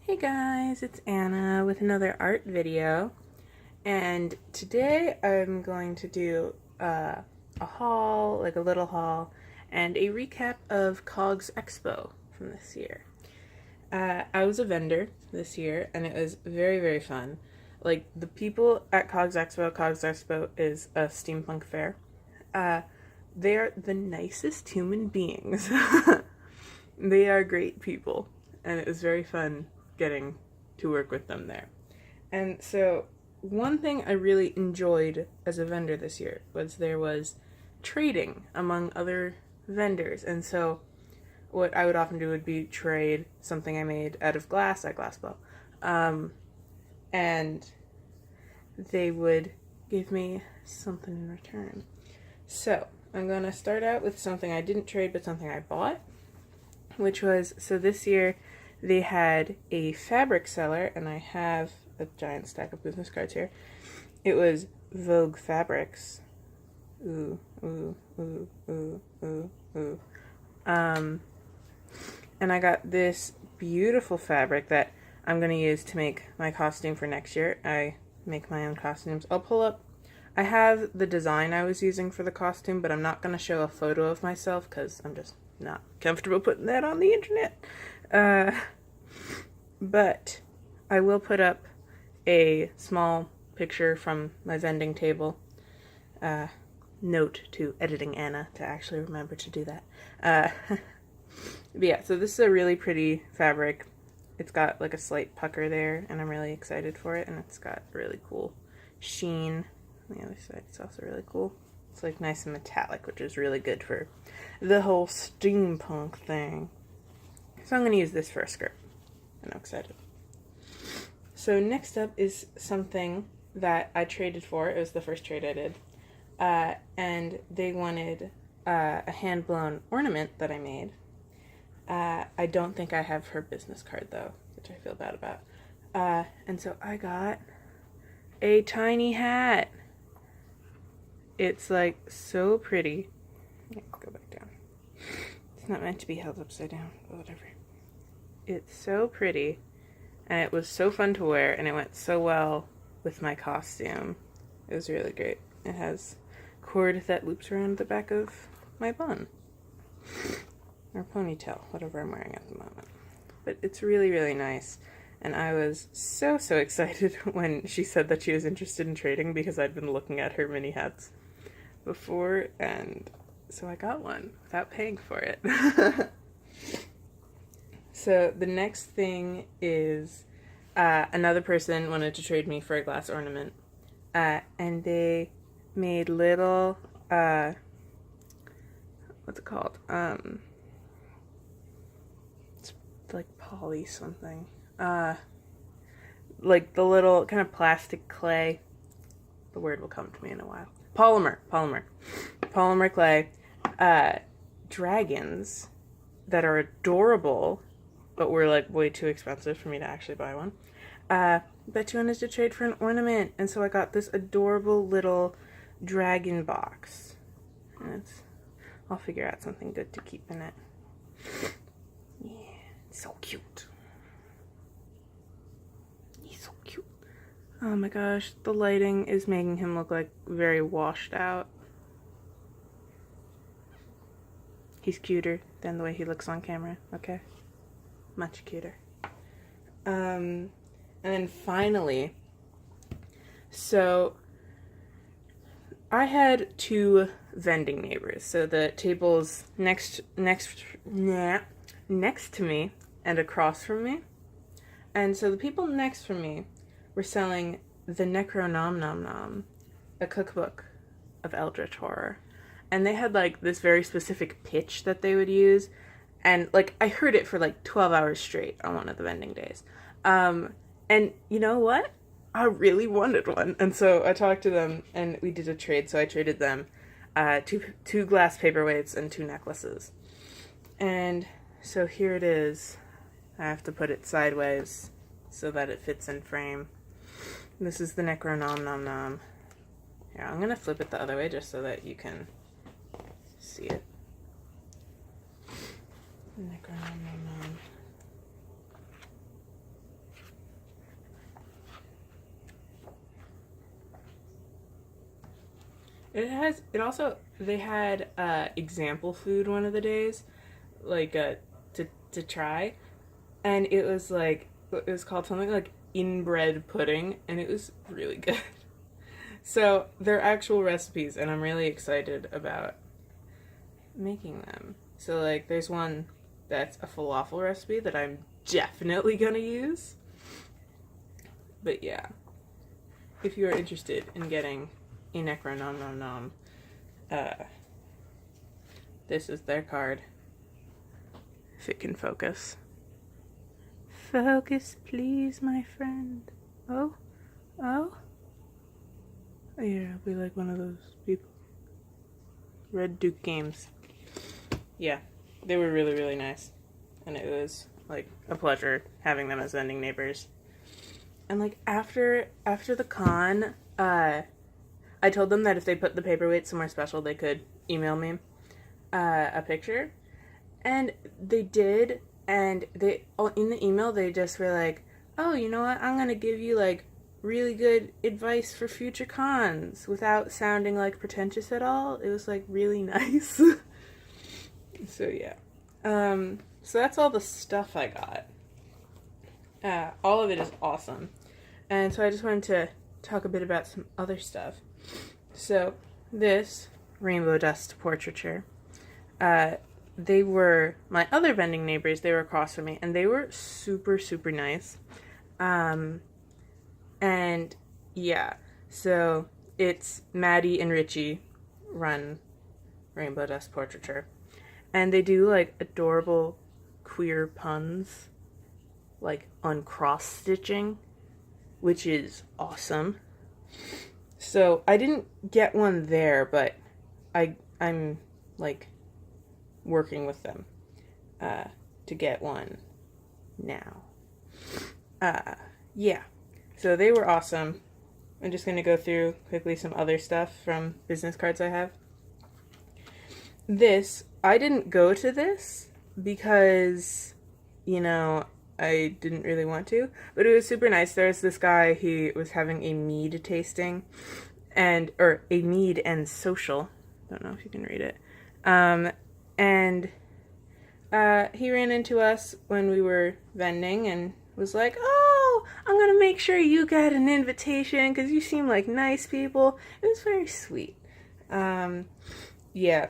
Hey guys, it's Anna with another art video, and today I'm going to do a haul, like a little haul, and a recap of COGS Expo from this year. I was a vendor this year, and it was very, very fun. Like, the people at COGS Expo is a steampunk fair. They are the nicest human beings. They are great people, and it was very fun getting to work with them there. And so one thing I really enjoyed as a vendor this year was there was trading among other vendors. And so what I would often do would be trade something I made out of glass at Glassbow. And they would give me something in return. So I'm going to start out with something I didn't trade but something I bought, which was, so this year they had a fabric seller, and I have a giant stack of business cards here. It was Vogue Fabrics. Ooh, ooh, ooh, ooh, ooh, ooh. And I got this beautiful fabric that I'm going to use to make my costume for next year. I make my own costumes. I'll pull up. I have the design I was using for the costume, but I'm not going to show a photo of myself because I'm just not comfortable putting that on the internet. But I will put up a small picture from my vending table. Note to editing Anna to actually remember to do that. But yeah, so this is a really pretty fabric. It's got like a slight pucker there, and I'm really excited for it, and it's got really cool sheen on the other side. It's also really cool. It's like nice and metallic, which is really good for the whole steampunk thing. So I'm going to use this for a skirt, and I'm excited. So next up is something that I traded for. It was the first trade I did. And they wanted a hand-blown ornament that I made. I don't think I have her business card, though, which I feel bad about. And so I got a tiny hat. It's like so pretty. Let's go back down. It's not meant to be held upside down, but whatever. It's so pretty, and it was so fun to wear, and it went so well with my costume. It was really great. It has cord that loops around the back of my bun. Or ponytail, whatever I'm wearing at the moment. But it's really, really nice. And I was so excited when she said that she was interested in trading, because I'd been looking at her mini hats before, and so I got one without paying for it. So the next thing is another person wanted to trade me for a glass ornament, and they made little what's it called? It's like poly something. Like the little kind of plastic clay. The word will come to me in a while. Polymer clay. Dragons that are adorable, but were like way too expensive for me to actually buy one. But she wanted to trade for an ornament, and so I got this adorable little dragon box. And I'll figure out something good to keep in it. Yeah, it's so cute. He's so cute. Oh my gosh, the lighting is making him look like very washed out. He's cuter than the way he looks on camera, okay? Much cuter. And then finally, so I had two vending neighbors. So the tables next to me and across from me. And so the people next from me were selling the Necronomnom, a cookbook of Eldritch horror. And they had like this very specific pitch that they would use. And like I heard it for like 12 hours straight on one of the vending days. And you know what? I really wanted one. And so I talked to them and we did a trade. So I traded them two glass paperweights and 2 necklaces. And so here it is. I have to put it sideways so that it fits in frame. This is the Necronomnom. Here, I'm going to flip it the other way just so that you can see it. Necronomnom. they had example food one of the days, like to try, and it was called something like inbred pudding, and it was really good. So they're actual recipes, and I'm really excited about making them. So like there's one that's a falafel recipe that I'm definitely gonna use. But yeah, if you are interested in getting a Necro Nom Nom Nom, this is their card. If it can focus. Focus, please, my friend. Oh? Oh? Yeah, I'll be like one of those people. Red Duke Games. Yeah, they were really, really nice. And it was, like, a pleasure having them as vending neighbors. And, like, after the con, I told them that if they put the paperweight somewhere special, they could email me a picture. And they did, and in the email, they just were like, oh, you know what, I'm going to give you, like, really good advice for future cons without sounding, like, pretentious at all. It was, like, really nice. So, yeah. So that's all the stuff I got. All of it is awesome. And so I just wanted to talk a bit about some other stuff. So, this Rainbow Dust portraiture, they were my other vending neighbors. They were across from me, and they were super, super nice. And yeah, so it's Maddie and Richie run Rainbow Dust portraiture, and they do like adorable queer puns, like on cross stitching, which is awesome. So I didn't get one there, but I'm like working with them to get one now. Yeah, so they were awesome. I'm just gonna go through quickly some other stuff from business cards I have. I didn't go to this because, you know, I didn't really want to, but it was super nice. There was this guy, he was having a mead tasting, or a mead and social. Don't know if you can read it. And he ran into us when we were vending and was like, oh, I'm going to make sure you get an invitation because you seem like nice people. It was very sweet. Yeah.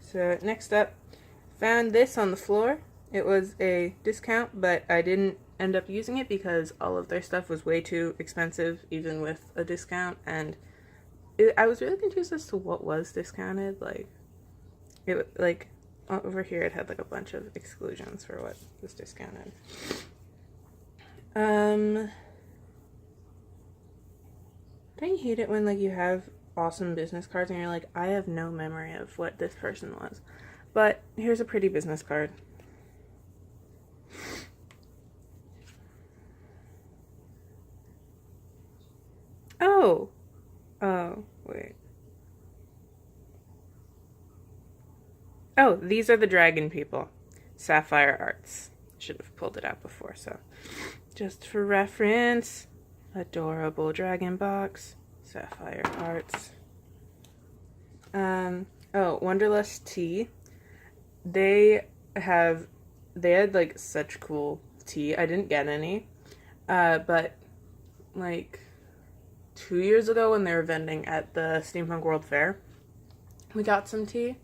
So next up, found this on the floor. It was a discount, but I didn't end up using it because all of their stuff was way too expensive, even with a discount, and I was really confused as to what was discounted. Like, over here it had, like, a bunch of exclusions for what was discounted. Don't you hate it when, like, you have awesome business cards and you're like, I have no memory of what this person was? But here's a pretty business card. Oh, wait. Oh, these are the dragon people. Sapphire Arts. Should have pulled it out before, so. Just for reference, adorable dragon box. Sapphire Arts. Wonderlust tea. They had, like, such cool tea. I didn't get any. But, like, 2 years ago when they were vending at the Steampunk World Fair, we got some tea.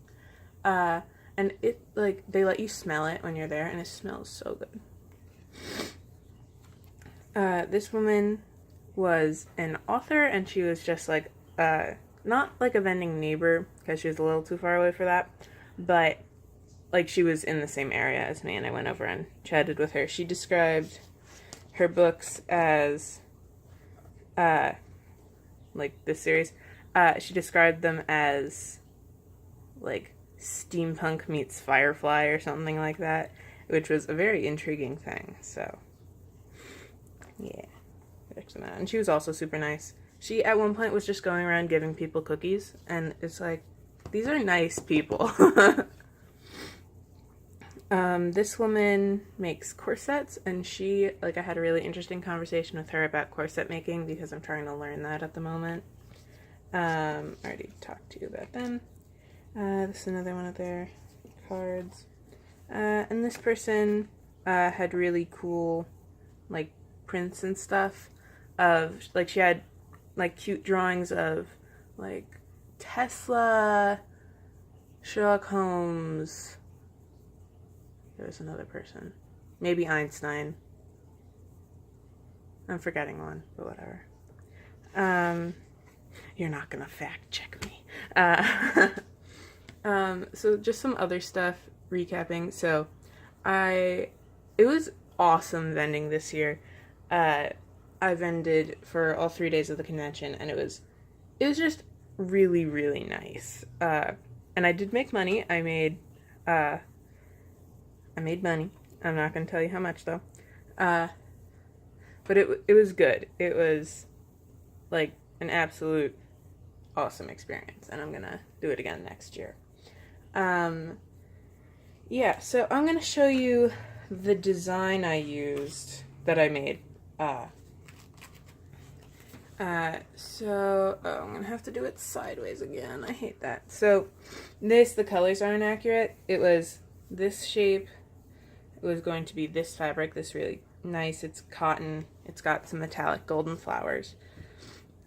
And it, like, they let you smell it when you're there, and it smells so good. This woman was an author, and she was just, like, not, like, a vending neighbor, because she was a little too far away for that, but, like, she was in the same area as me, and I went over and chatted with her. She described her books as, like, this series, she described them as, like, steampunk meets Firefly or something like that, which was a very intriguing thing. So yeah, check them out. And she was also super nice. She at one point was just going around giving people cookies, and it's like, these are nice people. This woman makes corsets, and she, like, I had a really interesting conversation with her about corset making because I'm trying to learn that at the moment. I already talked to you about them. This is another one of their cards. And this person had really cool, like, prints and stuff of, like, she had, like, cute drawings of, like, Tesla, Sherlock Holmes. There's another person. Maybe Einstein. I'm forgetting one, but whatever. You're not gonna fact check me. So just some other stuff, recapping. So it was awesome vending this year. I vended for all 3 days of the convention, and it was just really, really nice. And I did make money. I made money. I'm not going to tell you how much, though. But it was good. It was, like, an absolute awesome experience, and I'm going to do it again next year. Yeah, so I'm going to show you the design I used that I made. I'm going to have to do it sideways again. I hate that. So, the colors are inaccurate. It was this shape. It was going to be this fabric, this really nice, it's cotton. It's got some metallic golden flowers.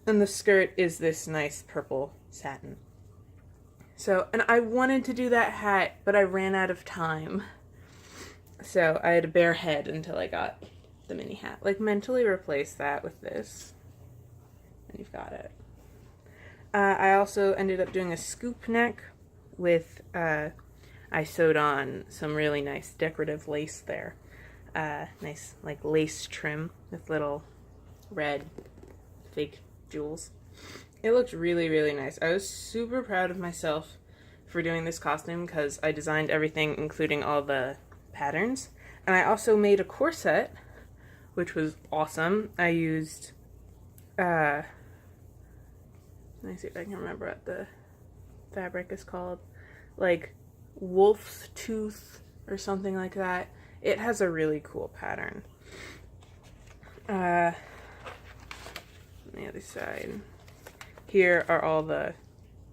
And the skirt is this nice purple satin. So, and I wanted to do that hat, but I ran out of time. So I had a bare head until I got the mini hat. Like, mentally replace that with this. And you've got it. I also ended up doing a scoop neck with, I sewed on some really nice decorative lace there. Nice, like, lace trim with little red fake jewels. It looked really, really nice. I was super proud of myself for doing this costume because I designed everything, including all the patterns. And I also made a corset, which was awesome. I used, let me see if I can remember what the fabric is called. Like, wolf's tooth or something like that. It has a really cool pattern. On the other side, here are all the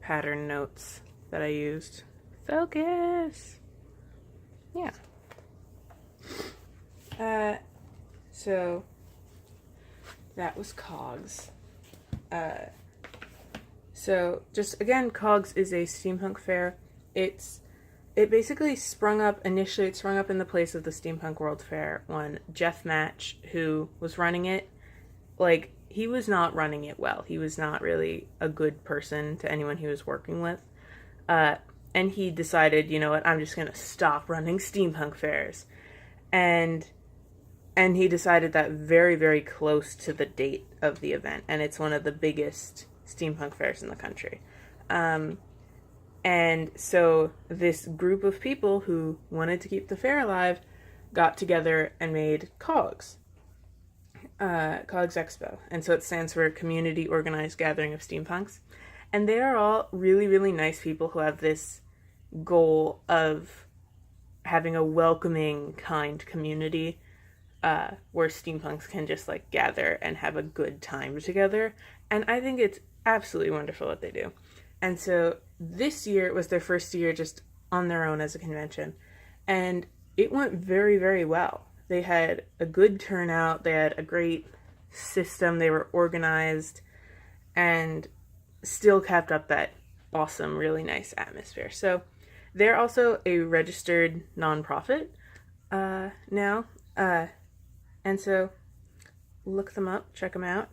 pattern notes that I used. Focus! Yeah. So that was COGS. So just again, COGS is a steampunk fair. It basically sprung up in the place of the Steampunk World Fair when Jeff Match, who was running it, like, he was not running it well. He was not really a good person to anyone he was working with. And he decided, you know what, I'm just going to stop running steampunk fairs. And he decided that very, very close to the date of the event. And it's one of the biggest steampunk fairs in the country. And so this group of people who wanted to keep the fair alive got together and made COGS. COGS Expo. And so it stands for Community Organized Gathering of Steampunks. And they are all really, really nice people who have this goal of having a welcoming, kind community where steampunks can just, like, gather and have a good time together. And I think it's absolutely wonderful what they do. And so this year was their first year just on their own as a convention. And it went very, very well. They had a good turnout. They had a great system. They were organized and still kept up that awesome, really nice atmosphere. So they're also a registered nonprofit now. And so look them up, check them out.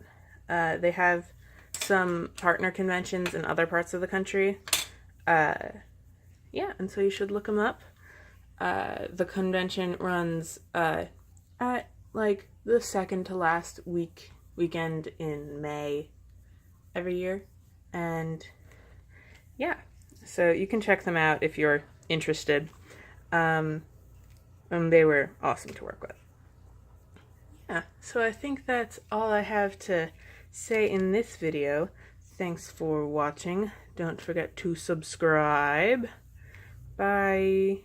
They have some partner conventions in other parts of the country. Yeah, and so you should look them up. The convention runs at, like, the second to last weekend in May every year. And yeah, so you can check them out if you're interested. And they were awesome to work with. Yeah, so I think that's all I have to say in this video. Thanks for watching. Don't forget to subscribe. Bye.